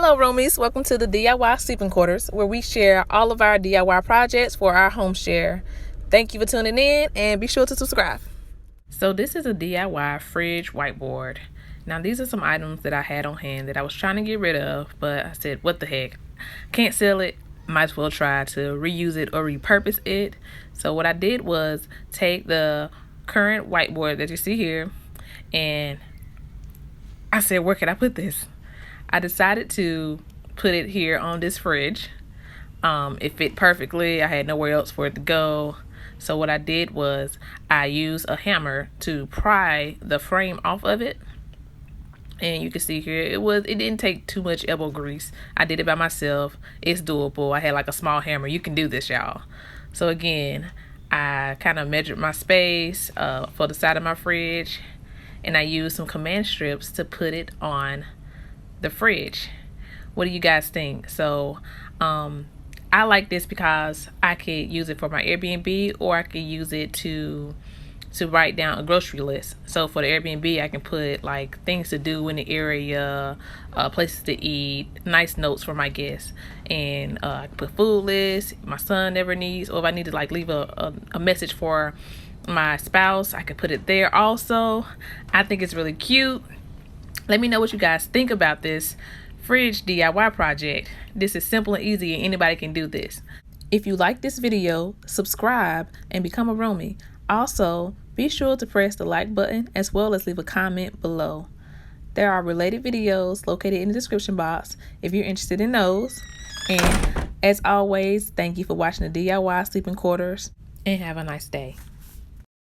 Hello roomies, welcome to the DIY sleeping quarters where we share all of our DIY projects for our home share. Thank you for tuning in and be sure to subscribe. So this is a DIY fridge whiteboard. Now these are some items that I had on hand that I was trying to get rid of, but I said what the heck, can't sell it, might as well try to reuse it or repurpose it. So what I did was take the current whiteboard that you see here and I said, where can I put this? I decided to put it here on this fridge. It fit perfectly. I had nowhere else for it to go. So what I did was I used a hammer to pry the frame off of it. And you can see here, it didn't take too much elbow grease. I did it by myself. It's doable. I had like a small hammer. You can do this, y'all. So again, I kind of measured my space for the side of my fridge. And I used some command strips to put it on the fridge. What do you guys think? So I like this because I could use it for my Airbnb, or I could use it to write down a grocery list. So for the Airbnb, I can put like things to do in the area, places to eat, nice notes for my guests, and I can put food lists my son never needs, or if I need to like leave a message for my spouse, I could put it there also. I think it's really cute. Let me know what you guys think about this fridge DIY project. This is simple and easy and anybody can do this. If you like this video, subscribe and become a roomie. Also, be sure to press the like button as well as leave a comment below. There are related videos located in the description box if you're interested in those. And as always, thank you for watching the DIY sleeping quarters and have a nice day.